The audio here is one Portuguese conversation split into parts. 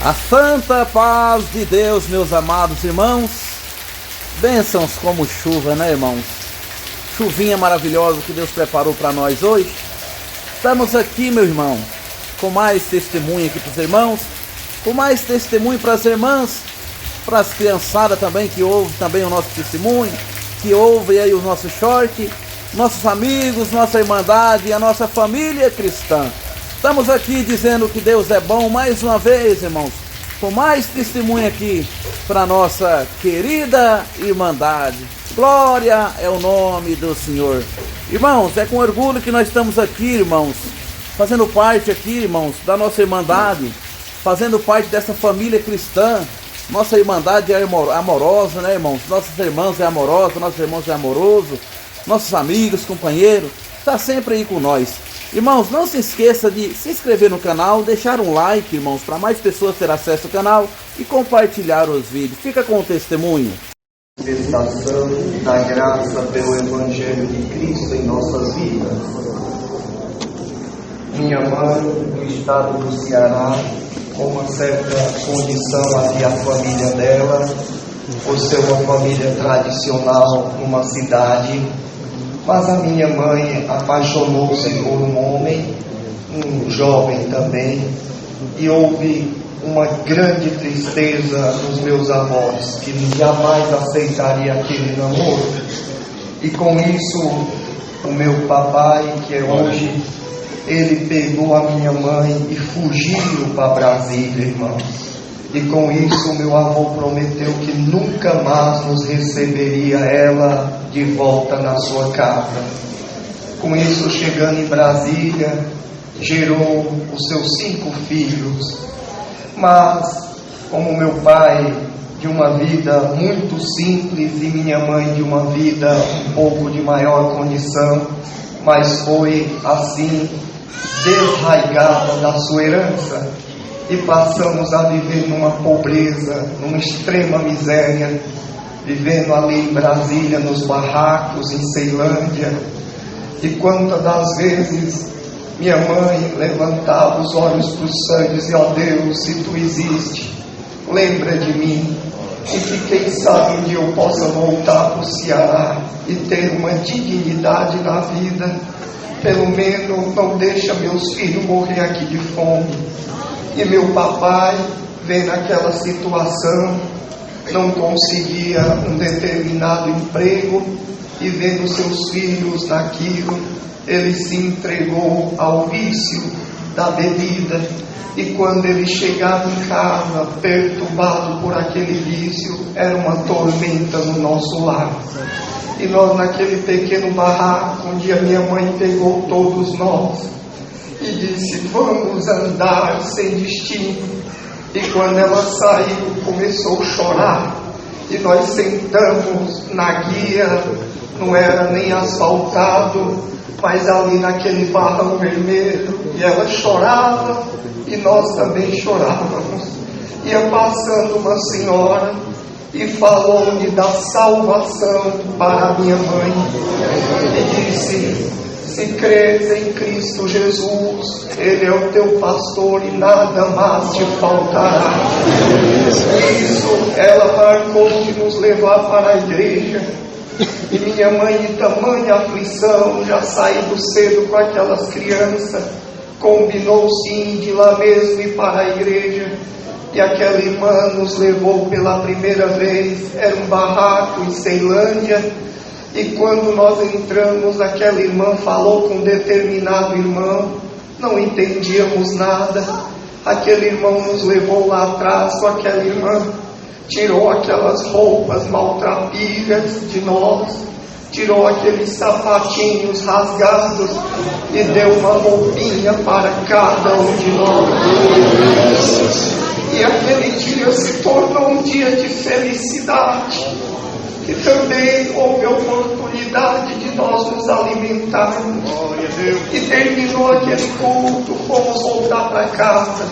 A santa paz de Deus, meus amados irmãos. Bênçãos como chuva, né, irmãos? Chuvinha maravilhosa que Deus preparou para nós hoje. Estamos aqui, meu irmão, com mais testemunho aqui para os irmãos, com mais testemunho para as irmãs, para as criançadas também, que ouvem também o nosso testemunho, que ouvem aí o nosso short, nossos amigos, nossa irmandade e a nossa família cristã. Estamos aqui dizendo que Deus é bom mais uma vez, irmãos, com mais testemunho aqui para nossa querida irmandade. Glória é o nome do Senhor. Irmãos, é com orgulho que nós estamos aqui, irmãos, fazendo parte aqui, irmãos, da nossa irmandade, fazendo parte dessa família cristã. Nossa irmandade é amorosa, né, irmãos? Nossas irmãs é amorosa, nossos irmãos é amoroso, nossos amigos, companheiros, está sempre aí com nós. Irmãos, não se esqueça de se inscrever no canal, deixar um like, irmãos, para mais pessoas terem acesso ao canal e compartilhar os vídeos. Fica com o testemunho. Manifestação da graça pelo Evangelho de Cristo em nossas vidas. Minha mãe, do estado do Ceará, com uma certa condição havia a família dela, por ser uma família tradicional numa cidade. Mas a minha mãe apaixonou-se por um homem, um jovem também, e houve uma grande tristeza nos meus avós, que jamais aceitaria aquele namoro. E com isso, o meu papai, que é hoje, ele pegou a minha mãe e fugiu para Brasília, irmãos. E com isso, meu avô prometeu que nunca mais nos receberia ela de volta na sua casa. Com isso, chegando em Brasília, gerou os seus 5 filhos. Mas, como meu pai de uma vida muito simples e minha mãe de uma vida um pouco de maior condição, mas foi assim desraigada da sua herança, e passamos a viver numa pobreza, numa extrema miséria, vivendo ali em Brasília, nos barracos, em Ceilândia. E quantas das vezes minha mãe levantava os olhos para o céu e dizia: ó Deus, se tu existe, lembra de mim, e que quem sabe um dia eu possa voltar para o Ceará e ter uma dignidade na vida. Pelo menos não deixa meus filhos morrer aqui de fome. E meu papai, vendo aquela situação, não conseguia um determinado emprego, e vendo seus filhos naquilo, ele se entregou ao vício da bebida. E quando ele chegava em casa, perturbado por aquele vício, era uma tormenta no nosso lar. E nós, naquele pequeno barraco, onde a minha mãe pegou todos nós e disse: vamos andar sem destino. E quando ela saiu, começou a chorar, e nós sentamos na guia, não era nem asfaltado, mas ali naquele barrão vermelho, e ela chorava e nós também chorávamos. Ia passando uma senhora e falou-me da salvação para a minha mãe e disse: se crês em Cristo Jesus, Ele é o teu pastor e nada mais te faltará. Isso ela marcou de nos levar para a igreja. E minha mãe, de tamanha aflição, já saindo cedo com aquelas crianças, combinou sim de lá mesmo ir para a igreja. E aquela irmã nos levou pela primeira vez, era um barraco em Ceilândia. E quando nós entramos, aquela irmã falou com um determinado irmão, não entendíamos nada. Aquele irmão nos levou lá atrás com aquela irmã, tirou aquelas roupas maltrapilhas de nós, tirou aqueles sapatinhos rasgados e deu uma roupinha para cada um de nós. E aquele dia se tornou um dia de felicidade. E também houve a oportunidade de nós nos alimentarmos. E terminou aquele culto, fomos voltar para casa.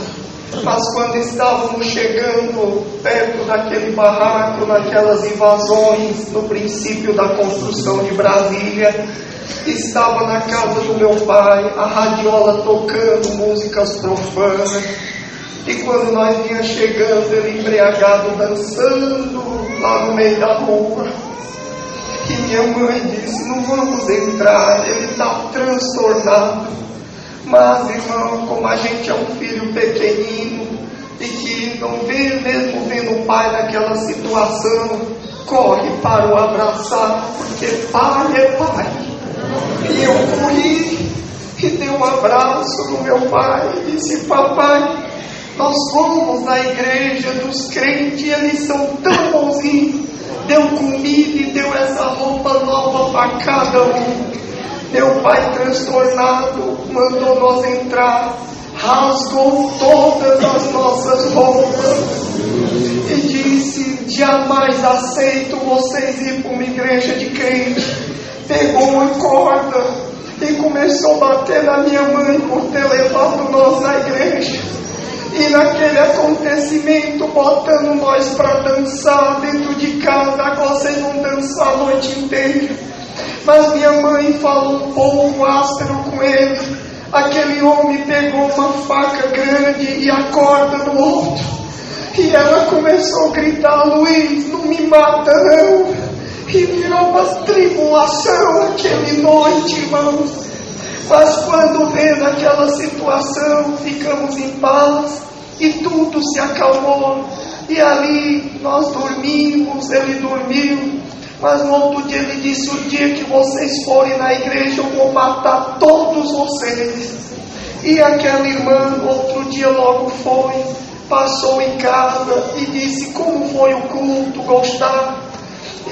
Mas quando estávamos chegando perto daquele barraco, naquelas invasões, no princípio da construção de Brasília, estava na casa do meu pai, a radiola tocando músicas profanas. E quando nós vinha chegando, ele embriagado, dançando lá no meio da rua. E minha mãe disse: não vamos entrar, ele está transtornado. Mas, irmão, como a gente é um filho pequenino e que não vê, mesmo vendo o pai naquela situação, corre para o abraçar, porque pai é pai. E eu corri e dei um abraço no meu pai e disse: papai, nós fomos na igreja dos crentes e eles são tão bonzinhos. Deu comida e deu essa roupa nova para cada um. Meu pai, transtornado, mandou nós entrar, rasgou todas as nossas roupas e disse: jamais aceito vocês ir para uma igreja de crente. Pegou uma corda e começou a bater na minha mãe por ter levado nós na igreja. E naquele acontecimento, botando nós para dançar dentro de casa. Agora vocês vão dançar a noite inteira. Mas minha mãe falou um pouco áspero com ele. Aquele homem pegou uma faca grande e a corda do outro. E ela começou a gritar: Luiz, não me mata não. E virou uma tribulação aquele noite, irmãos. Mas quando vendo aquela situação, ficamos em paz e tudo se acalmou. E ali nós dormimos, ele dormiu. Mas no outro dia ele disse: o dia que vocês forem na igreja, eu vou matar todos vocês. E aquela irmã, outro dia logo foi, passou em casa e disse: como foi o culto, gostaram?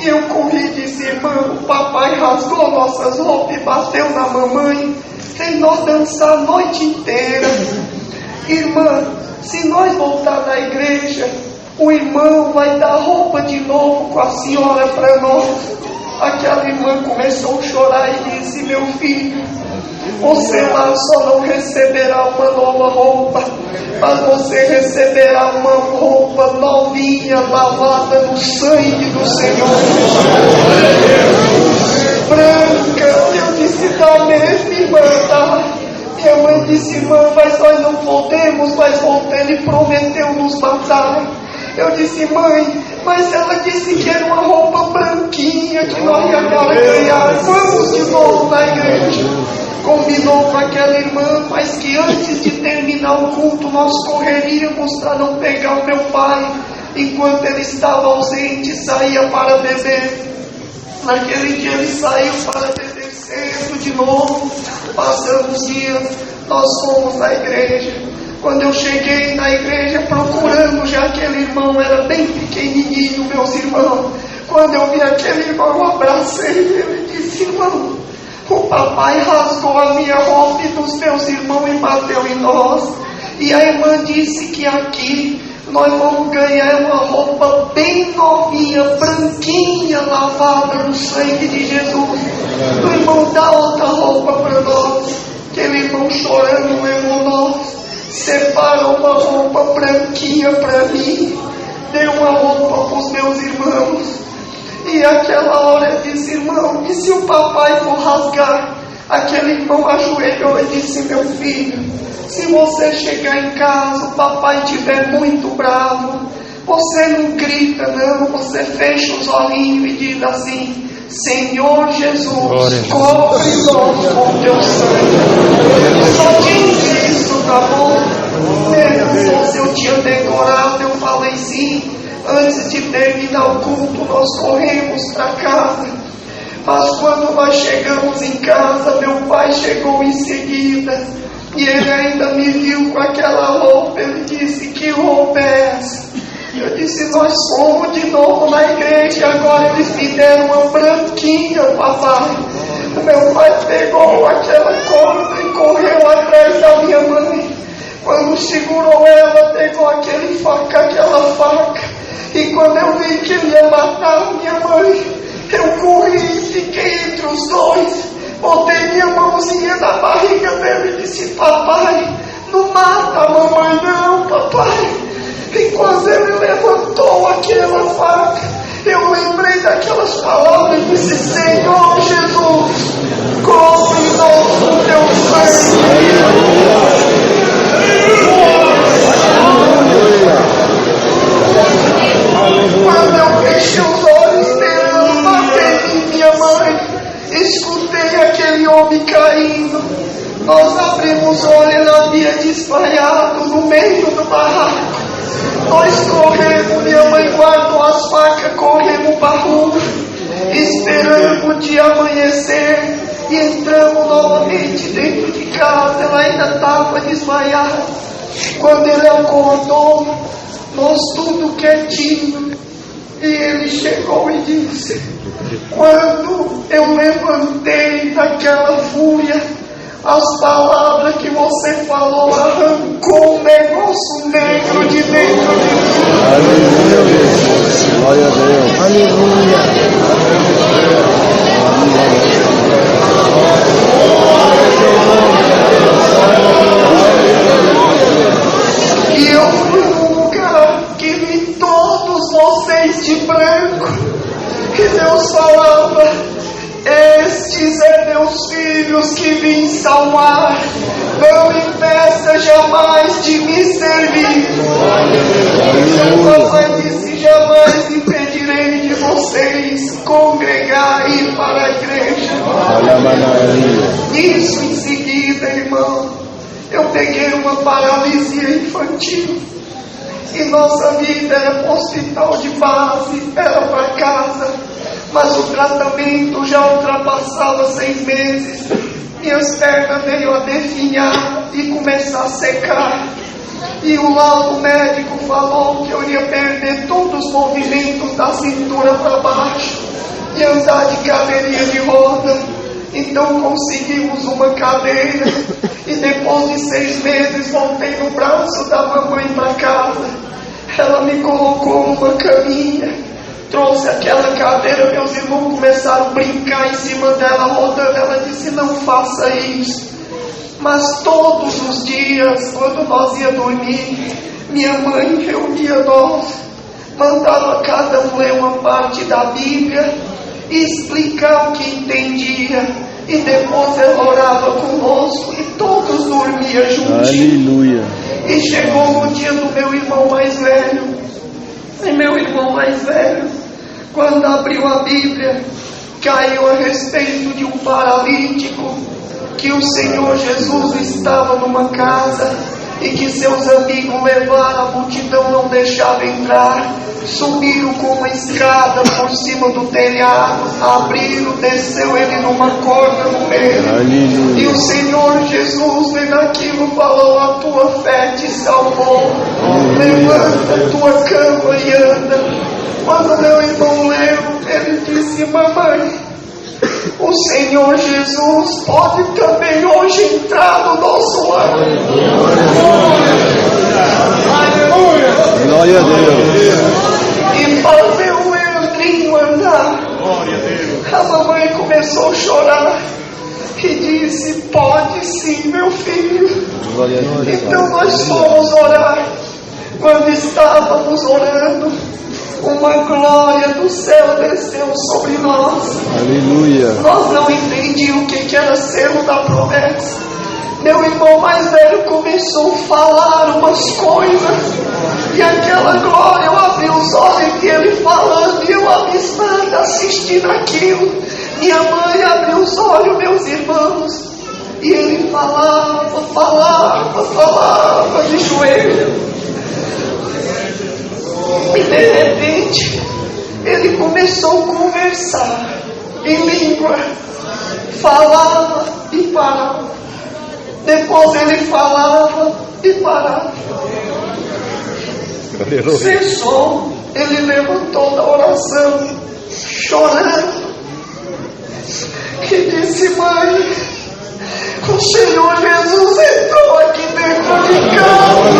E eu corri e disse: irmã, o papai rasgou nossas roupas e bateu na mamãe, fez nós dançar a noite inteira. Irmã, se nós voltar na igreja, o irmão vai dar roupa de novo com a senhora para nós. Aquela irmã começou a chorar e disse: meu filho, você lá só não receberá uma nova roupa, mas você receberá uma roupa novinha, lavada no sangue do Senhor, branca. Eu disse: tá mesmo, irmã, tá? Minha mãe disse: irmã, mas nós não podemos, mas ele prometeu nos matar. Eu disse: mãe, mas ela disse que era uma roupa branquinha que nós ia agora ganhar. Vamos de novo na igreja. Combinou com aquela irmã, mas que antes de terminar o culto nós correríamos para não pegar o meu pai enquanto ele estava ausente e saía para beber. Naquele dia ele saiu para beber cedo de novo. Passamos dias, nós fomos na igreja. Quando eu cheguei na igreja procurando, já aquele irmão era bem pequenininho, meus irmãos. Quando eu vi aquele irmão, eu abracei ele e disse: irmão, o papai rasgou a minha roupa e dos meus irmãos e bateu em nós. E a irmã disse que aqui nós vamos ganhar uma roupa bem novinha, branquinha, lavada no sangue de Jesus. O irmão dá outra roupa para nós. Aquele irmão chorando levou nós. Separa uma roupa branquinha para mim, deu uma roupa para os meus irmãos. E aquela hora eu disse: irmão, e se o papai for rasgar? Aquele irmão ajoelhou e disse: meu filho, se você chegar em casa, o papai estiver muito bravo, você não grita não, você fecha os olhinhos e diz assim: Senhor Jesus, cobre-nos com teu sangue. Só diz isso, tá bom? Se eu tinha decorado, eu falei sim. Antes de terminar o culto, nós corremos para casa. Mas quando nós chegamos em casa, meu pai chegou em seguida. E ele ainda me viu com aquela roupa. Ele disse: que roupa é essa? Eu disse: nós fomos de novo na igreja e agora eles me deram uma branquinha, papai. O meu pai pegou aquela corda e correu atrás da minha mãe. Quando segurou ela, pegou aquela faca. E quando eu vi que ele ia matar minha mãe, eu corri e fiquei entre os dois. Botei minha mãozinha na barriga dele e disse: papai, não mata a mamãe não, papai. E quando ele levantou aquela faca, eu lembrei daquelas palavras e disse: Senhor Jesus, cobre-nos com teu sangue. Nós corremos, minha mãe guardou as facas, corremos para a rua, esperamos o dia amanhecer e entramos novamente dentro de casa. Ela ainda estava desmaiada. Quando ele acordou, nós tudo quietinho, e ele chegou e disse: quando eu levantei daquela fúria, as palavras que você falou arrancou um negócio negro de dentro de mim. Aleluia, Jesus. Glória a Deus. Aleluia. E eu fui num lugar que vi todos vocês de branco, e Deus falava: estes é meus filhos que vim salvar, não impeça jamais de me servir. O papai disse: jamais impedirei de vocês congregar e ir para a igreja. Isso em seguida, irmão, eu peguei uma paralisia infantil, e nossa vida era para o hospital de base, era para casa, mas o tratamento já ultrapassava 6 meses. Minhas pernas veio a definhar e começar a secar, e o laudo médico falou que eu ia perder todos os movimentos da cintura para baixo e andar de cadeirinha de roda. Então conseguimos uma cadeira, e depois de 6 meses voltei no braço da mamãe para casa. Ela me colocou numa caminha, trouxe aquela cadeira, meus irmãos começaram a brincar em cima dela, rodando. Ela disse: não faça isso. Mas todos os dias, quando nós ia dormir, minha mãe reunia nós, mandava cada um ler uma parte da Bíblia e explicar o que entendia, e depois ela orava conosco e todos dormiam juntos. Aleluia. E chegou no dia do meu irmão mais velho, e meu irmão mais velho, quando abriu a Bíblia, caiu a respeito de um paralítico, que o Senhor Jesus estava numa casa e que seus amigos levaram, a multidão não deixava entrar, subiram com uma escada por cima do telhado, abriram, desceu ele numa corda no meio. Aleluia. E o Senhor Jesus, vendo aquilo, falou: a tua fé te salvou, levanta tua cama e anda. Quando meu irmão leu, ele disse: mamãe, o Senhor Jesus pode também hoje entrar no nosso lar. Aleluia. Glória a Deus. E fazer o Leandrinho andar. A mamãe começou a chorar e disse: pode sim, meu filho. Glória a Deus. Então nós fomos orar. Quando estávamos orando, uma glória do céu desceu sobre nós. Aleluia. Nós não entendíamos o que era selo da promessa. Meu irmão mais velho começou a falar umas coisas, e aquela glória, eu abri os olhos e ele falando, e eu abismado assistindo aquilo. Minha mãe abriu os olhos, meus irmãos, e ele falava de joelho. E de repente ele começou a conversar em língua, falava e parava. Depois ele falava e parava. Cessou, ele levantou da oração, chorando, e disse: mãe, o Senhor Jesus entrou aqui dentro de casa.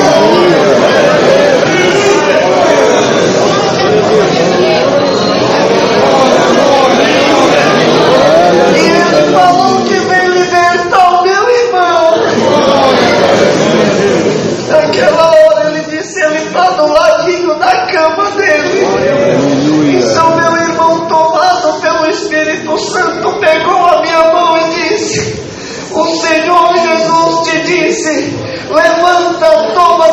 E ele falou que veio libertar o meu irmão. Naquela hora ele disse: ele está do ladinho da cama dele. Então meu irmão, tomado pelo Espírito Santo, pegou a minha mão e disse: o Senhor Jesus te disse: levanta, toma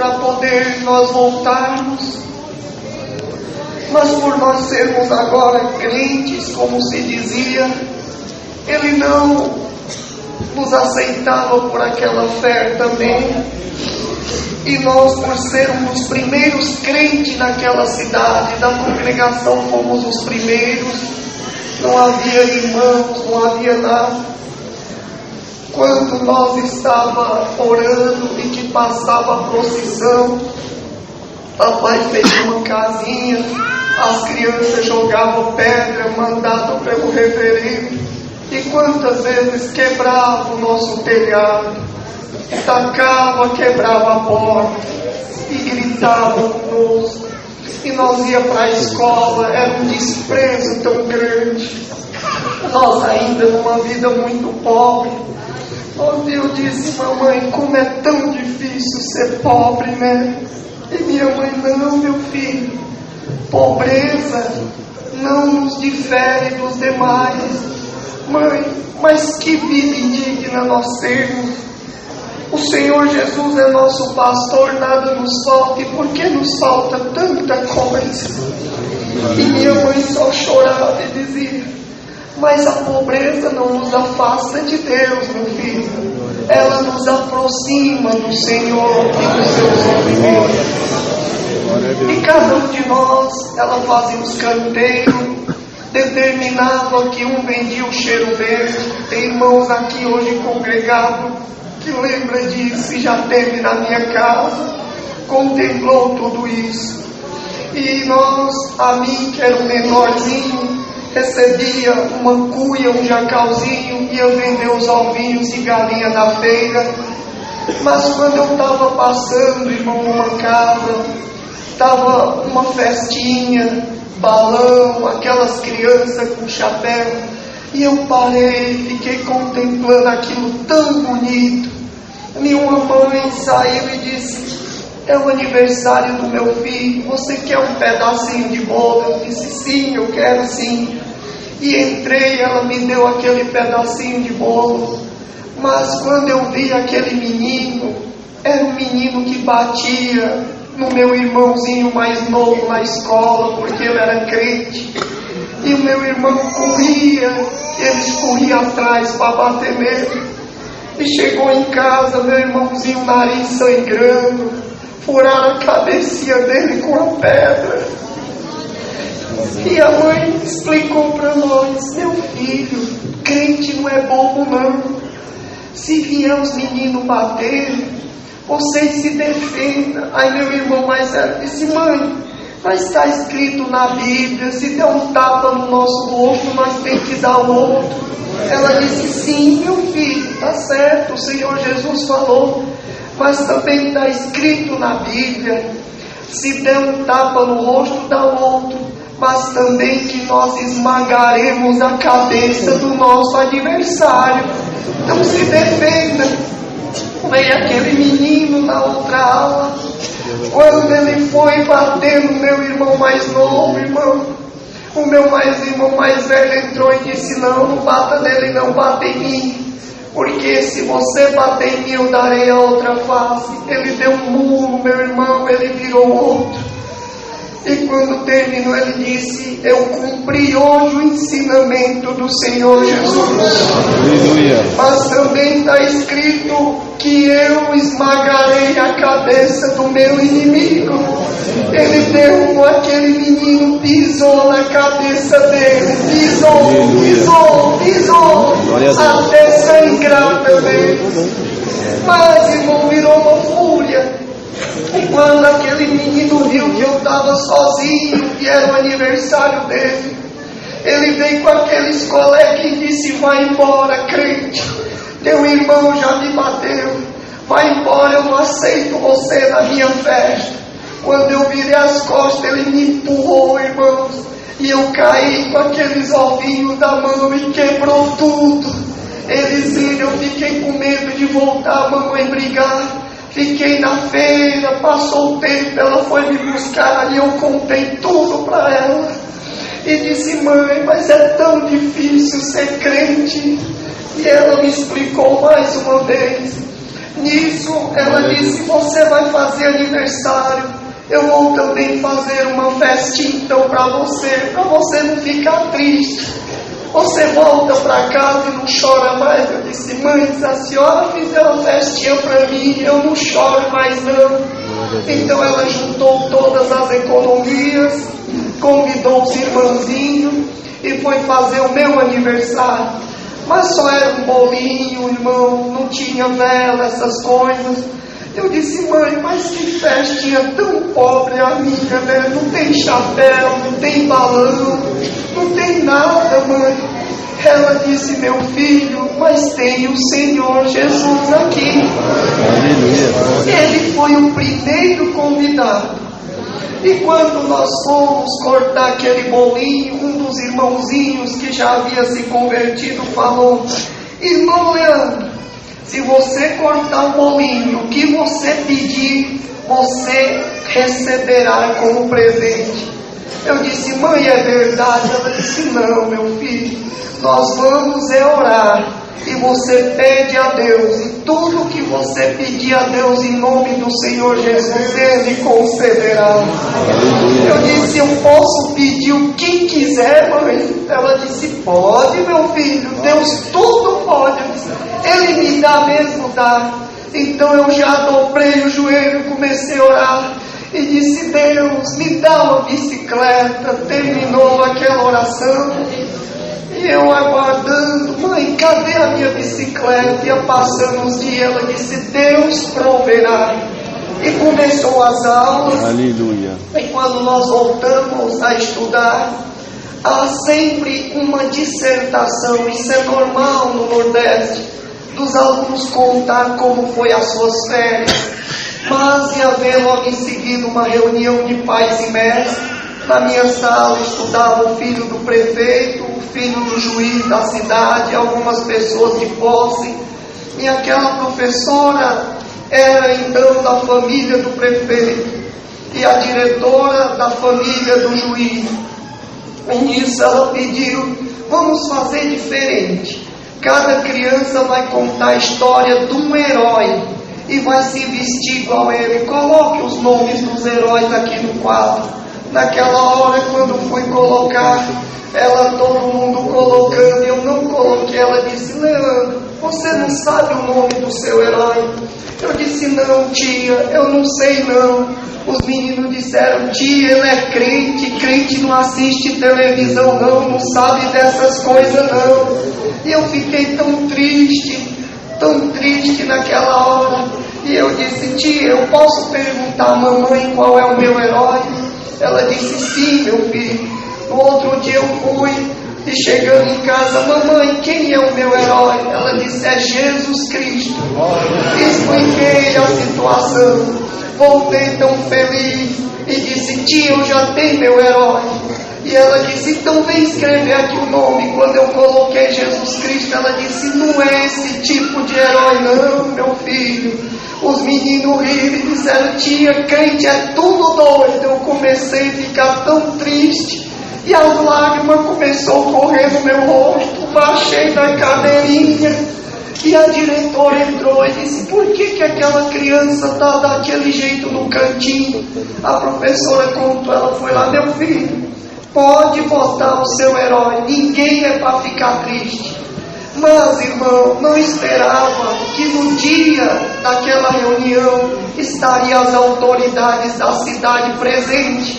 para poder nós voltarmos. Mas por nós sermos agora crentes, como se dizia, Ele não nos aceitava por aquela fé também. E nós, por sermos os primeiros crentes naquela cidade, da congregação fomos os primeiros, não havia irmãos, não havia nada. Quando nós estávamos orando e que passava a procissão, papai fez uma casinha, as crianças jogavam pedra, mandado pelo reverendo, e quantas vezes quebrava o nosso telhado, tacava, quebrava a porta, e gritavam conosco, e nós ia para a escola, era um desprezo tão grande, nós ainda numa vida muito pobre. Onde eu disse, mamãe, como é tão difícil ser pobre, né? E minha mãe, não, meu filho, pobreza não nos difere dos demais. Mãe, mas que vida indigna nós temos. O Senhor Jesus é nosso pastor, nada nos falta. E por que nos falta tanta coisa? E minha mãe só chorava e dizia, mas a pobreza não nos afasta de Deus, meu filho. Ela nos aproxima do Senhor e dos seus sofrimentos. E cada um de nós, ela fazia os canteiros, determinava que um vendia o cheiro verde. Tem irmãos aqui hoje congregados que lembra disso e já teve na minha casa, contemplou tudo isso. E nós, a mim que era um menorzinho, recebia uma cuia, um jacauzinho, ia vender os ovinhos e galinha na feira. Mas quando eu estava passando, irmão, numa casa, estava uma festinha, balão, aquelas crianças com chapéu, e eu parei, fiquei contemplando aquilo tão bonito. Minha mãe saiu e disse, é o aniversário do meu filho, você quer um pedacinho de bolo? Eu disse, sim, eu quero sim. E entrei, ela me deu aquele pedacinho de bolo. Mas quando eu vi aquele menino, era um menino que batia no meu irmãozinho mais novo na escola, porque ele era crente. E o meu irmão corria, eles corriam atrás para bater nele. E chegou em casa, meu irmãozinho, nariz sangrando, furaram a cabecinha dele com a pedra. E a mãe explicou para nós, meu filho, crente não é bobo não. Se vier os meninos bater, vocês se defendam. Aí meu irmão mais velho disse, mãe, mas está escrito na Bíblia, se der um tapa no nosso rosto, nós temos que dar o outro. Ela disse, sim, meu filho, está certo, o Senhor Jesus falou, mas também está escrito na Bíblia, se der um tapa no rosto, dá o outro, mas também que nós esmagaremos a cabeça do nosso adversário. Então se defenda. Veio aquele menino na outra aula, quando ele foi bater no meu irmão mais novo, irmão, o meu irmão mais velho entrou e disse, não bata nele, não bata em mim, porque se você bater em mim eu darei a outra face. Ele deu um murro, meu irmão, ele virou outro. E quando terminou ele disse, eu cumpri hoje o ensinamento do Senhor Jesus. Aleluia. Mas também está escrito que eu esmagarei a cabeça do meu inimigo. Ele deu aquele menino, pisou na cabeça dele, pisou, até sangrar também. Mas irmão, virou uma fúria. E quando aquele menino viu que eu estava sozinho, e era o aniversário dele, ele veio com aqueles colegas e disse, vai embora, crente, teu irmão já me bateu, vai embora, eu não aceito você na minha festa. Quando eu virei as costas, ele me empurrou, irmãos, e eu caí com aqueles ovinhos da mão e quebrou tudo. Eles viram, eu fiquei com medo de voltar a mamãe brigar. Fiquei na feira, passou o tempo, ela foi me buscar ali, eu contei tudo para ela. E disse, mãe, mas é tão difícil ser crente. E ela me explicou mais uma vez. Nisso, ela disse: você vai fazer aniversário, eu vou também fazer uma festinha então para você não ficar triste. Você volta para casa e não chora mais. Eu disse: mãe, se a senhora fizer uma festinha para mim, eu não choro mais não. Então ela juntou todas as economias, convidou os irmãozinhos e foi fazer o meu aniversário. Mas só era um bolinho, irmão, não tinha vela, essas coisas. Eu disse: mãe, mas que festinha tão pobre a minha, né? Não tem chapéu, não tem balão, não tem nada, mãe. Ela disse: meu filho, mas tem o Senhor Jesus aqui. Ele foi o primeiro convidado. E quando nós fomos cortar aquele bolinho, um dos irmãozinhos que já havia se convertido falou: irmão Leandro, se você cortar o bolinho, o que você pedir, você receberá como presente. Eu disse: mãe, é verdade? Ela disse: não, meu filho, nós vamos orar. E você pede a Deus, e tudo que você pedir a Deus em nome do Senhor Jesus, Ele concederá. Eu disse: eu posso pedir o que quiser, mãe? Ela disse: pode, meu filho, Deus tudo pode. Ele me dá mesmo, dá. Então eu já dobrei o joelho, comecei a orar e disse: Deus, me dá uma bicicleta. Terminou aquela oração e eu aguardando: mãe, cadê a minha bicicleta? Ia passando os dias, ela disse: Deus proverá. E começou as aulas. Aleluia. E quando nós voltamos a estudar, há sempre uma dissertação. Isso é normal no Nordeste, dos alunos contar como foi as suas férias. Mas ia haver logo em seguida uma reunião de pais e mestres. Na minha sala estudava o filho do prefeito, o filho do juiz da cidade, algumas pessoas de posse. E aquela professora era então da família do prefeito e a diretora da família do juiz. E nisso ela pediu: vamos fazer diferente. Cada criança vai contar a história de um herói e vai se vestir igual ele. Coloque os nomes dos heróis aqui no quadro. Naquela hora, quando fui colocar, todo mundo colocando, e eu não coloquei. Ela disse: Leandro, você não sabe o nome do seu herói? Eu disse: não, tia, eu não sei não. Os meninos disseram: tia, ele é crente, crente não assiste televisão não sabe dessas coisas não. E eu fiquei tão triste naquela hora. E eu disse: tia, eu posso perguntar à mamãe qual é o meu herói? Ela disse: sim, meu filho. No outro dia eu fui, e chegando em casa: mamãe, quem é o meu herói? Ela disse: é Jesus Cristo. Expliquei a situação, voltei tão feliz e disse: tia, eu já tenho meu herói. E ela disse: então vem escrever aqui o nome. Quando eu coloquei Jesus Cristo, ela disse: não é esse tipo de herói não, meu filho. Os meninos riram e disseram: tia, crente é tudo doido. Eu comecei a ficar tão triste e as lágrimas começaram a correr no meu rosto. Baixei da cadeirinha e a diretora entrou e disse: por que aquela criança está daquele jeito no cantinho? A professora contou, ela foi lá: meu filho, pode botar o seu herói, ninguém é para ficar triste. Mas, irmão, não esperava que no dia daquela reunião estariam as autoridades da cidade presentes.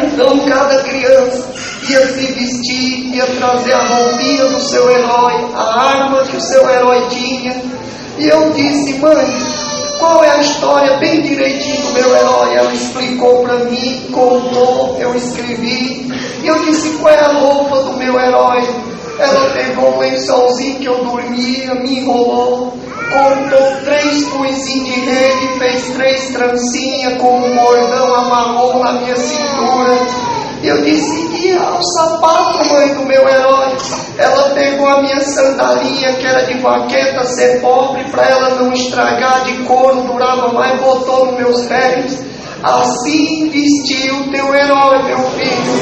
Então cada criança ia se vestir, ia trazer a roupinha do seu herói, a arma que o seu herói tinha. E eu disse: mãe, qual é a história bem direitinho do meu herói? Ela explicou para mim, contou, eu escrevi. E eu disse: qual é a roupa do meu herói? Ela pegou um lençolzinho que eu dormia, me enrolou, cortou 3 punzinhos de rede, fez 3 trancinhas com um bordão, amarrou na minha cintura. E eu disse: e o sapato, mãe, do meu herói? Ela pegou a minha sandalinha, que era de vaqueta, ser pobre, para ela não estragar, de couro, durava mais, botou nos meus pés. Assim vestiu o teu herói, meu filho.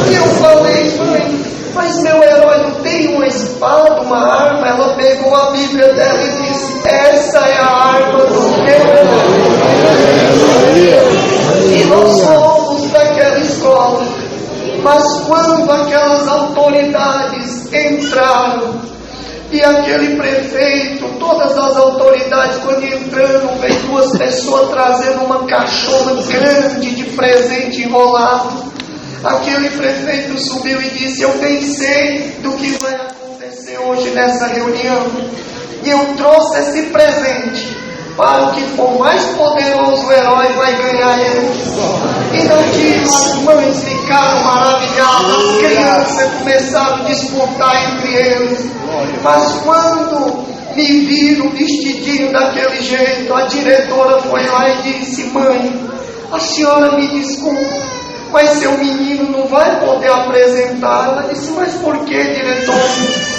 E eu falei: mãe, mas meu herói não tem uma espada, uma arma. Ela pegou a Bíblia dela e disse: essa é a arma do Deus. E nós somos daquela escola. Mas quando aquelas autoridades entraram, e aquele prefeito, todas as autoridades, quando entraram, veio duas pessoas trazendo uma caixona grande de presente enrolado. Aquele prefeito subiu e disse: eu bem sei do que vai acontecer hoje nessa reunião, e eu trouxe esse presente para o que for mais poderoso, o herói vai ganhar ele. E não digo, as mães ficaram maravilhadas, as crianças começaram a disputar entre eles. Mas quando me viram vestidinho daquele jeito, a diretora foi lá e disse: mãe, a senhora me desculpa, mas seu menino não vai poder apresentar. Ela disse: mas por que, diretor?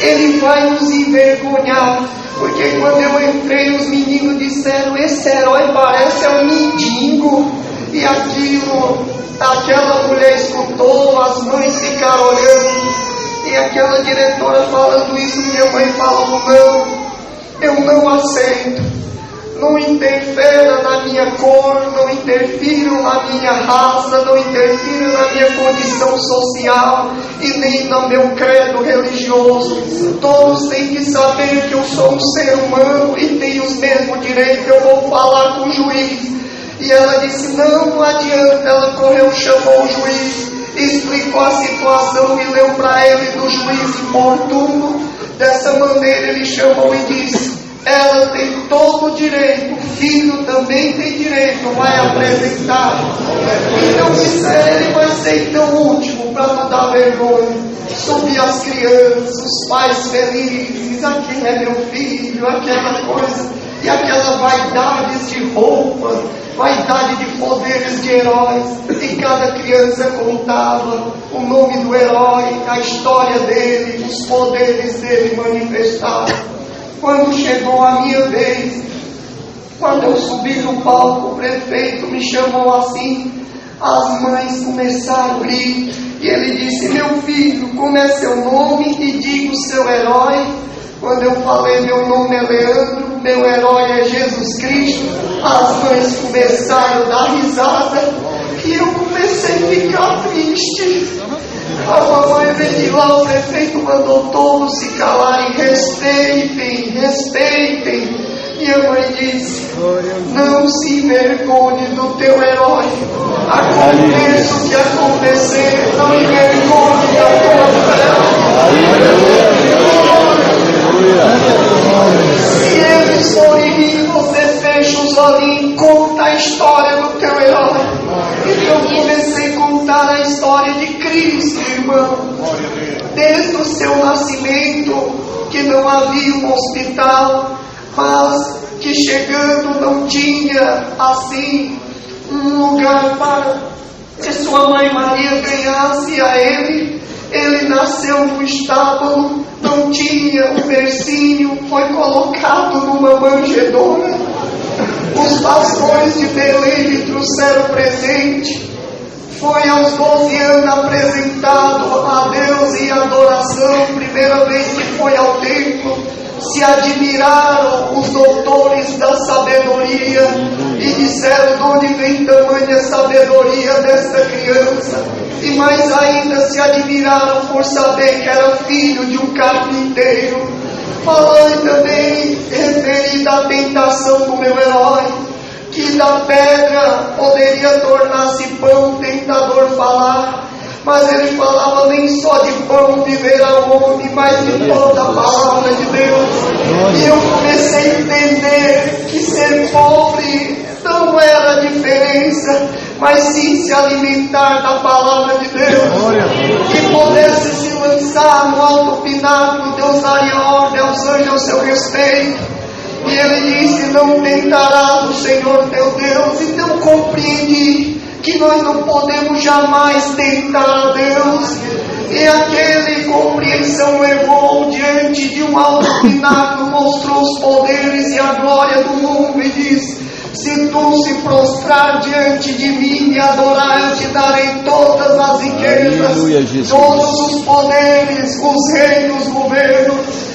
Ele vai nos envergonhar. Porque quando eu entrei, os meninos disseram: esse herói parece um mendigo. E aquela mulher escutou, as mães ficaram olhando. E aquela diretora falando isso, minha mãe falou: não, eu não aceito. Não interfira na minha cor, não interfiram na minha raça, não interfiram na minha condição social e nem no meu credo religioso. Todos têm que saber que eu sou um ser humano e tenho os mesmos direitos. Eu vou falar com o juiz. E ela disse: não adianta. Ela correu, chamou o juiz, explicou a situação e leu para ele do juiz importuno. Dessa maneira ele chamou e disse: ela tem todo o direito, o filho também tem direito, vai apresentar. Então disseram: ele vai ser então o último para não dar vergonha. Subir as crianças, os pais felizes, aquele é meu filho, aquela coisa, e aquela vaidade de roupa, vaidade de poderes de heróis. E cada criança contava o nome do herói, a história dele, os poderes dele manifestados. Quando chegou a minha vez, quando eu subi no palco, o prefeito me chamou assim, as mães começaram a rir, e ele disse: meu filho, como é seu nome e diga o seu herói. Quando eu falei: meu nome é Leandro, meu herói é Jesus Cristo, as mães começaram a dar risada, e eu comecei a ficar triste. A mamãe veio de lá, o prefeito mandou todos se calarem: respeitem, respeitem. Minha mãe disse: não se envergonhe do teu herói. Aconteça o que acontecer, não envergonhe da tua fé. Se eles forem rir, você fecha os olhinhos e conta a história do teu herói. Então eu comecei a contar a história de Cristo, irmão. Desde o seu nascimento, que não havia um hospital, mas que chegando não tinha assim um lugar para que sua mãe Maria ganhasse a ele. Ele nasceu no estábulo, não tinha um bercinho, foi colocado numa manjedoura. Os pastores de Belém lhe trouxeram presente. Foi aos 12 anos apresentado a Deus em adoração. Primeira vez que foi ao templo, se admiraram os doutores da sabedoria e disseram: de onde vem tamanha sabedoria desta criança? E mais ainda se admiraram por saber que era filho de um carpinteiro. Falando também referida à tentação do meu herói, que da pedra poderia tornar-se pão, tentador falar. Mas ele falava: nem só de pão viverá o homem, mas de toda a palavra de Deus. E eu comecei a entender que ser pobre não era a diferença, mas sim se alimentar da palavra de Deus. Que pudesse se lançar no alto pináculo, Deus daria ordem aos anjos ao seu respeito. E ele disse: não tentarás o Senhor teu Deus. Então compreendi que nós não podemos jamais tentar a Deus. E aquele compreensão levou diante de um alto pináculo, mostrou os poderes e a glória do mundo e disse: Se tu se prostrar diante de mim e adorar, eu te darei todas as riquezas, Aleluia, Jesus. todos os poderes, os reinos, governo.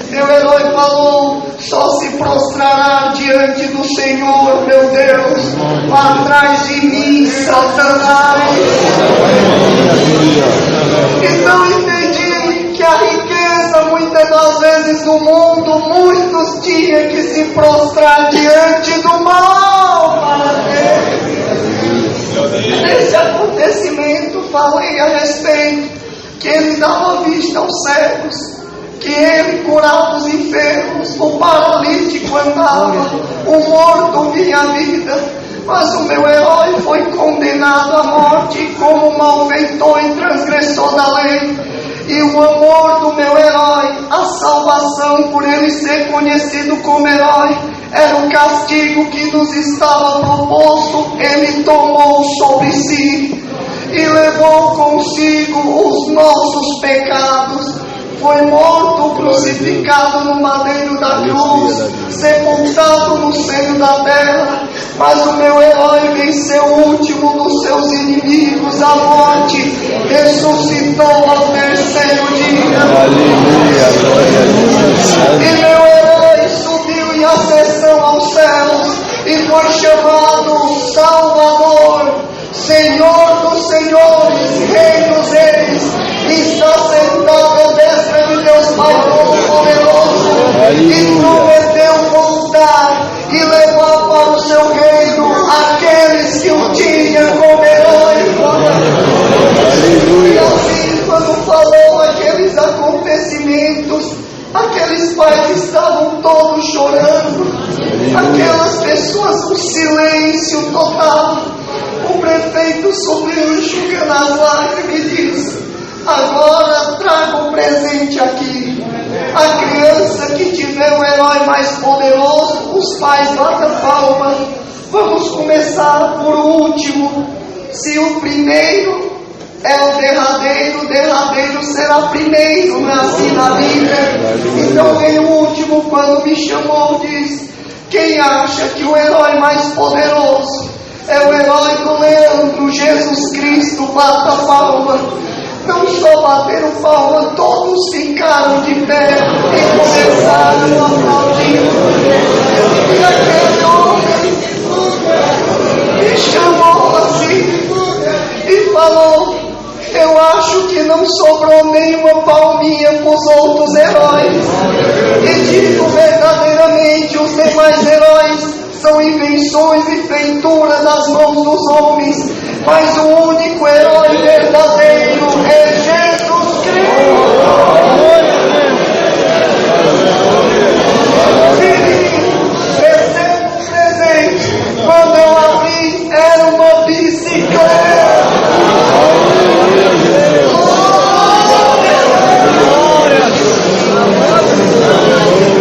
Meu herói falou: só se prostrará diante do Senhor, meu Deus. Vá atrás de mim, Satanás. Então entendi que a riqueza, muitas das vezes no mundo, muitos tinham que se prostrar diante do mal para ter. Nesse acontecimento falei a respeito que ele dava vista aos cegos, que ele curava os enfermos, o paralítico andava, o morto vinha à vida. Mas o meu herói foi condenado à morte como malfeitor e transgressor da lei. E o amor do meu herói, a salvação por ele ser conhecido como herói, era o castigo que nos estava proposto. Ele tomou sobre si e levou consigo os nossos pecados. Foi morto, crucificado no madeiro da cruz, sepultado no seio da terra. Mas o meu herói venceu o último dos seus inimigos, a morte, ressuscitou ao terceiro dia. Aleluia, glória a Deus. E meu herói subiu em ascensão aos céus e foi chamado Salvador, Senhor dos senhores, Rei dos reis. Está sentado à destra de Deus Pai Todo-Poderoso e prometeu voltar e levar para o seu reino aqueles que o tinham como herói. E assim, quando falou aqueles acontecimentos, aqueles pais estavam todos chorando, aquelas pessoas com silêncio total. O prefeito subiu enxugando as lágrimas e disse: agora traga um presente aqui. A criança que tiver o herói mais poderoso, os pais batam palma. Vamos começar por último. Se o primeiro é o derradeiro será primeiro, não é assim na Bíblia? Então vem o último. Quando me chamou, diz: quem acha que o herói mais poderoso é o herói do Leandro, Jesus Cristo? Bata a palma. Não só bateram palma, todos ficaram de pé e começaram a aplaudir. E aquele homem me chamou assim e falou: eu acho que não sobrou nenhuma palminha para os outros heróis. E digo verdadeiramente, os demais heróis são invenções e feituras das mãos dos homens, mas o único herói verdadeiro é Jesus Cristo. E recebo um presente. Quando eu abri, era uma bicicleta.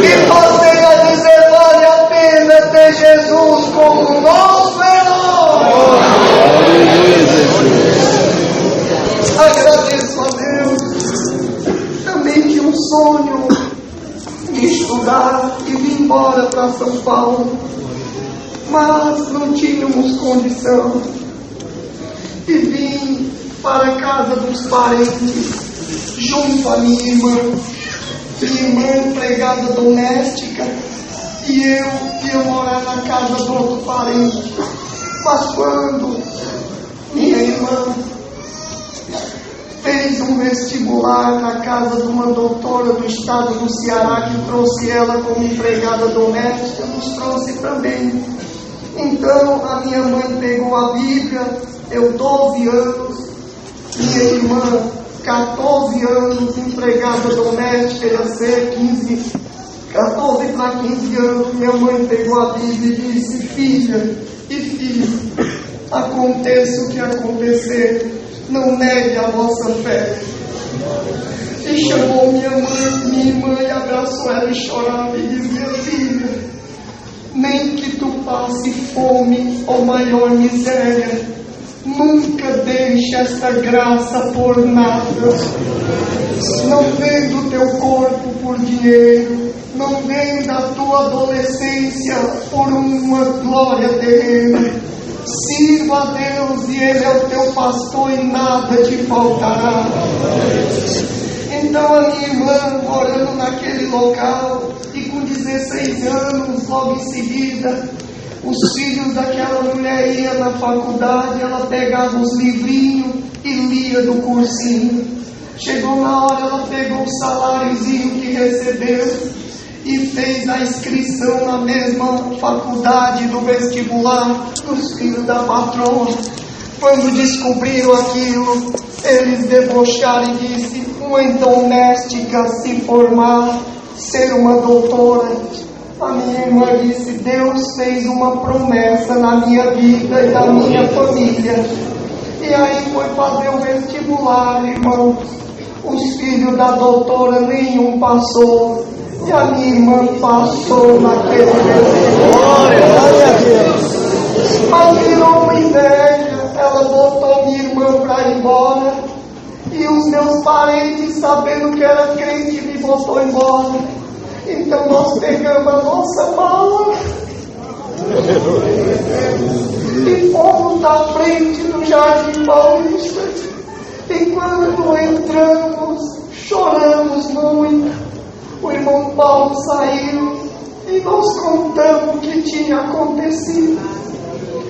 E passei a dizer: vale a pena ter Jesus como nosso herói. Agradeço a Deus. Também tinha um sonho de estudar e vir embora para São Paulo, mas não tínhamos condição. E vim para a casa dos parentes, junto à minha irmã. Minha irmã empregada doméstica e eu ia morar na casa do outro parente. Mas quando minha irmã fez um vestibular na casa de uma doutora do estado do Ceará, que trouxe ela como empregada doméstica, nos trouxe também. Então a minha mãe pegou a Bíblia, eu 12 anos, minha irmã 14 anos, empregada doméstica, ia ser 14 para 15 anos. Minha mãe pegou a Bíblia e disse: filha e filho, aconteça o que acontecer, não negue a vossa fé. E chamou minha irmã e abraçou ela e chorava e dizia: filha, nem que tu passe fome ou maior miséria, nunca deixe esta graça por nada. Não vendo teu corpo por dinheiro, não vem da tua adolescência por uma glória terrena. Sirva a Deus e Ele é o teu pastor e nada te faltará. Então a minha irmã, morando naquele local, e com 16 anos, logo em seguida, os filhos daquela mulher iam na faculdade, ela pegava os livrinhos e lia do cursinho. Chegou na hora, ela pegou o saláriozinho que recebeu e fez a inscrição na mesma faculdade do vestibular dos filhos da patroa. Quando descobriram aquilo, eles debocharam e disseram: uma doméstica se formar, ser uma doutora. A minha irmã disse: Deus fez uma promessa na minha vida e na minha família. E aí foi fazer o vestibular, irmão. Os filhos da doutora nenhum passou. E a minha irmã passou naquele vestibular. Mas virou uma inveja. Ela botou minha irmã para ir embora. E os meus parentes, sabendo que era crente, me botou embora. Então nós pegamos a nossa mala e fomos na frente do Jardim Paulista. E quando entramos, choramos muito. O irmão Paulo saiu e nós contamos o que tinha acontecido.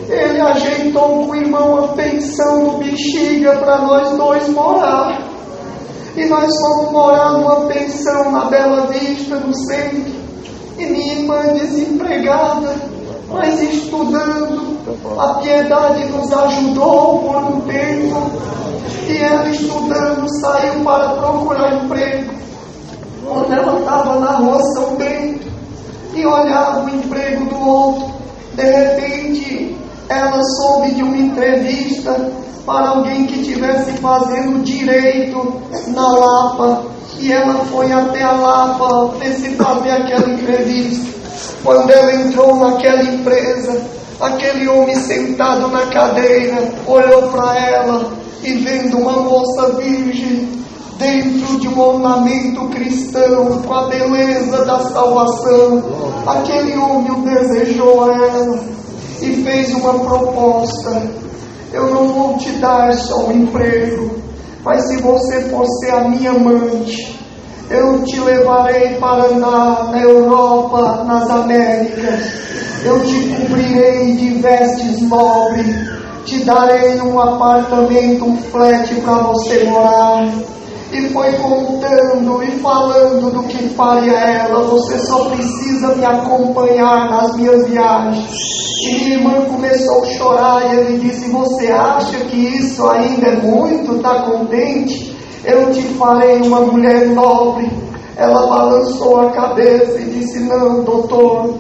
Ele ajeitou com o irmão a pensão do Bexiga para nós dois morar. E nós fomos morar numa pensão na Bela Vista, no centro. E minha irmã desempregada, mas estudando. A Piedade nos ajudou por um tempo. E ela estudando saiu para procurar emprego. Quando ela estava na rua São Bento e olhava o emprego do outro, de repente ela soube de uma entrevista para alguém que estivesse fazendo direito na Lapa. E ela foi até a Lapa fazer aquela entrevista. Quando ela entrou naquela empresa, aquele homem sentado na cadeira olhou para ela e, vendo uma moça virgem dentro de um ornamento cristão com a beleza da salvação, aquele homem o desejou a ela e fez uma proposta: eu não vou te dar só um emprego, mas se você for ser a minha amante, eu te levarei para andar na Europa, nas Américas, eu te cobrirei de vestes nobres, te darei um apartamento, um flat para você morar. E foi contando e falando do que faria ela. Você só precisa me acompanhar nas minhas viagens. E minha irmã começou a chorar e ele disse: você acha que isso ainda é muito? Está contente? Eu te farei uma mulher nobre. Ela balançou a cabeça e disse: não, doutor,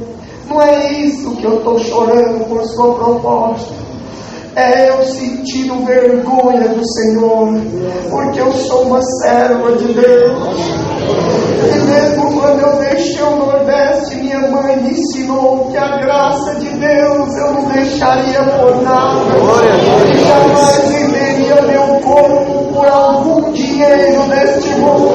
não é isso que eu estou chorando por sua proposta. É eu sentindo vergonha do Senhor, porque eu sou uma serva de Deus. E mesmo quando eu deixei o Nordeste, minha mãe me ensinou que a graça de Deus eu não deixaria por nada. E jamais venderia meu corpo por algum dinheiro deste mundo.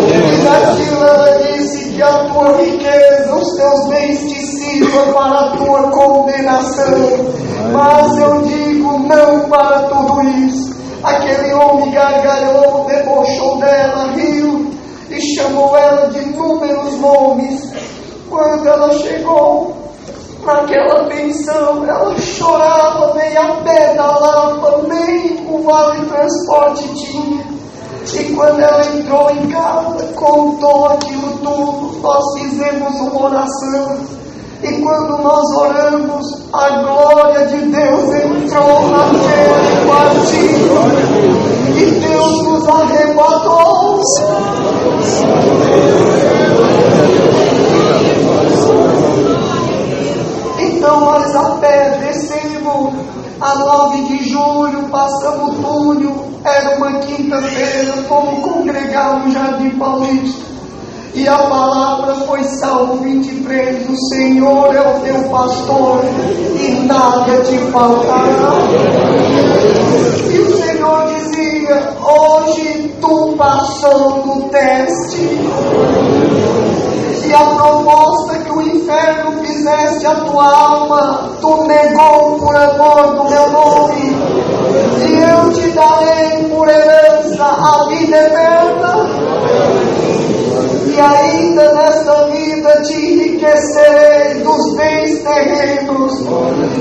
E naquilo ela disse que a tua riqueza, os teus bens te sirvam para a tua condenação. Mas eu digo não para tudo isso. Aquele homem gargalhou, debochou dela, riu e chamou ela de inúmeros nomes. Quando ela chegou naquela pensão, ela chorava, veio a pé da Lapa, nem o vale transporte tinha. E quando ela entrou em casa, contou aquilo tudo, nós fizemos uma oração. E quando nós oramos, a glória de Deus entrou naquele quartinho. E Deus nos arrebatou. Então nós a pé descemos a 9 de julho, passamos o túnel. Era uma quinta-feira, fomos congregar no Jardim Paulista. E a palavra foi Salmo 23, o Senhor é o teu pastor e nada te faltará. E o Senhor dizia: hoje tu passou no teste. E a proposta que o inferno fizeste à tua alma, tu negou por amor do meu nome, e eu te darei por herança a vida eterna, e ainda nesta vida te enriquecerei dos bens terrenos.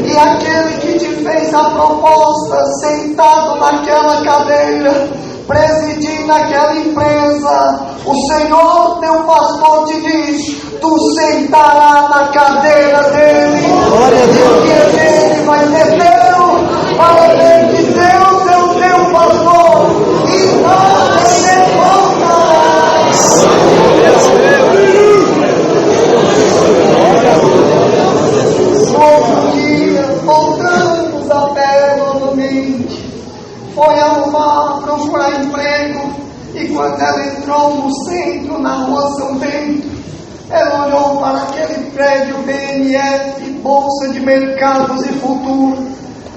E aquele que te fez a proposta, sentado naquela cadeira, presidindo aquela empresa, o Senhor teu pastor te diz: tu sentarás na cadeira dele, porque ele vai ter teu, para ver que Deus é o teu pastor e nada te faltará. Outro dia, voltamos a pé novamente, foi procurar emprego, e quando ela entrou no centro, na rua São Bento, ela olhou para aquele prédio BNF, Bolsa de Mercados e Futuro.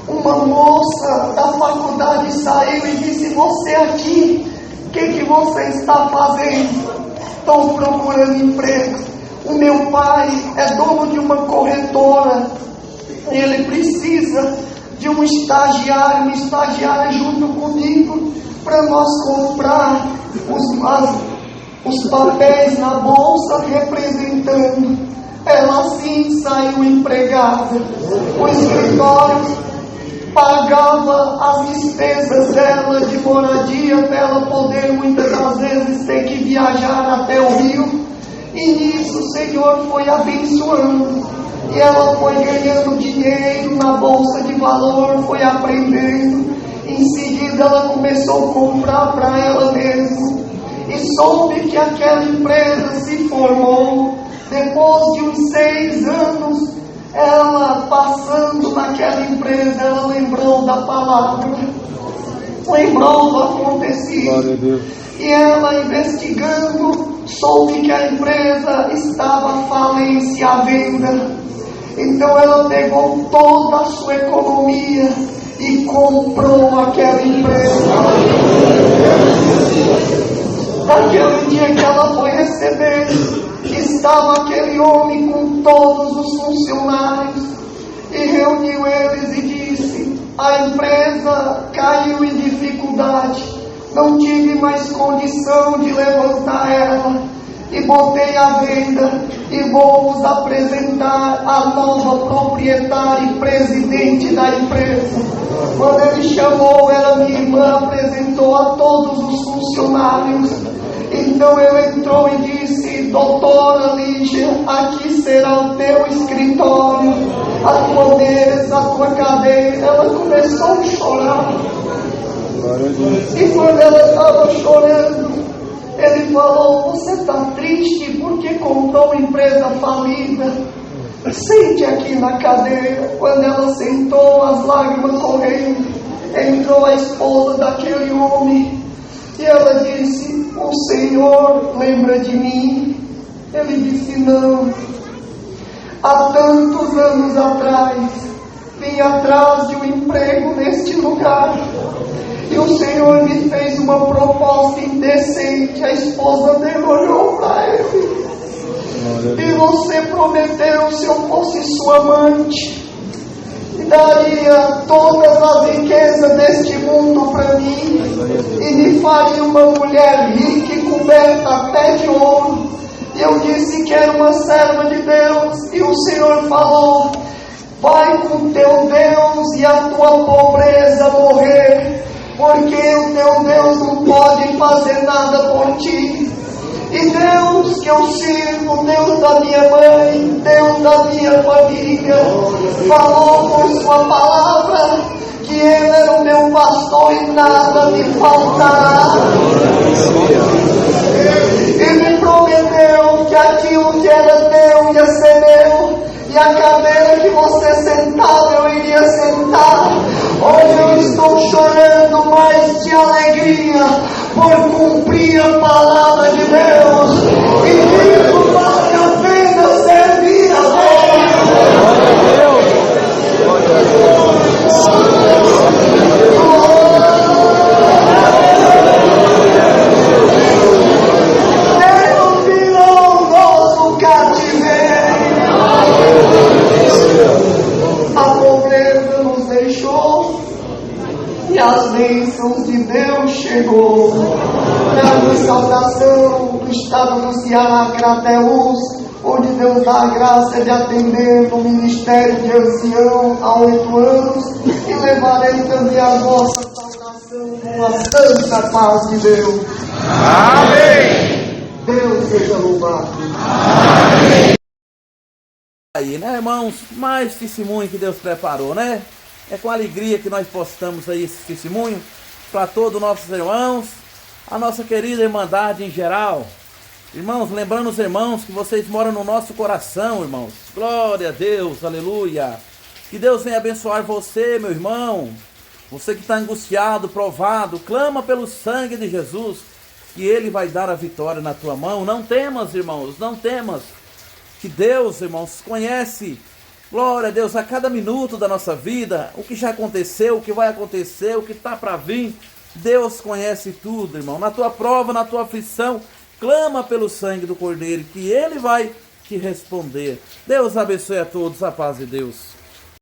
Uma moça da faculdade saiu e disse: você aqui, o que você está fazendo? Estou procurando emprego. O meu pai é dono de uma corretora, ele precisa de uma estagiária junto comigo, para nós comprar os papéis na bolsa representando. Ela assim saiu empregada. O escritório pagava as despesas dela de moradia, para ela poder muitas das vezes ter que viajar até o Rio. E nisso o Senhor foi abençoando, e ela foi ganhando dinheiro na bolsa de valor, foi aprendendo. Em seguida ela começou a comprar para ela mesma, e soube que aquela empresa se formou. Depois de uns 6 anos, ela passando naquela empresa, ela lembrou da palavra, lembrou do acontecido, e ela investigando, soube que a empresa estava falência à venda. Então ela pegou toda a sua economia e comprou aquela empresa. Naquele dia que ela foi receber, estava aquele homem com todos os funcionários, e reuniu eles e disse: a empresa caiu em dificuldade, não tive mais condição de levantar ela, e botei à venda, e vou vos apresentar a nova proprietária e presidente da empresa. Quando ele chamou ela, minha irmã apresentou a todos os funcionários. Então ele entrou e disse: doutora Lígia, aqui será o teu escritório, a tua mesa, a tua cadeira. Ela começou a chorar, e quando ela estava chorando, ele falou: você está triste porque comprou uma empresa falida? Sente aqui na cadeira. Quando ela sentou, as lágrimas correndo, entrou a esposa daquele homem, e ela disse: o Senhor lembra de mim? Ele disse: não. Há tantos anos atrás, vim atrás de um emprego neste lugar, e o Senhor me fez uma proposta indecente. A esposa dele olhou para ele: e você prometeu, se eu fosse sua amante, daria todas as riquezas deste mundo para mim, e me faria uma mulher rica e coberta até de ouro. E eu disse que era uma serva de Deus, e o Senhor falou: vai com teu Deus e a tua pobreza morrer, porque o teu Deus não pode fazer nada por ti. E Deus que eu sirvo, Deus da minha mãe, Deus da minha família, falou por sua palavra que Ele era o meu pastor e nada me faltará. E me prometeu que aquilo que era teu ia ser meu, e a cadeira que você sentava eu iria sentar. Hoje eu estou chorando, mas de alegria, por cumprir a palavra de Deus, e vivo vale a pena servir a Deus. Deus virou o nosso caminho. e as bênçãos de Deus chegou. Damos saudação do estado do Ceará, Crateús, onde Deus dá a graça de atender no ministério de ancião há 8 anos, e levarei também a vossa saudação com a santa paz de Deus. Amém! Deus seja louvado. Amém! Aí, né, irmãos? Mais testemunho que Deus preparou, né? É com alegria que nós postamos aí esse testemunho para todos os nossos irmãos, a nossa querida Irmandade em geral. Irmãos, lembrando os irmãos que vocês moram no nosso coração, irmãos. Glória a Deus, aleluia. Que Deus venha abençoar você, meu irmão. Você que está angustiado, provado, clama pelo sangue de Jesus, que Ele vai dar a vitória na tua mão. Não temas, irmãos, não temas. Que Deus, irmãos, conhece, glória a Deus, a cada minuto da nossa vida, o que já aconteceu, o que vai acontecer, o que está para vir. Deus conhece tudo, irmão. Na tua prova, na tua aflição, clama pelo sangue do Cordeiro, que Ele vai te responder. Deus abençoe a todos, a paz de Deus.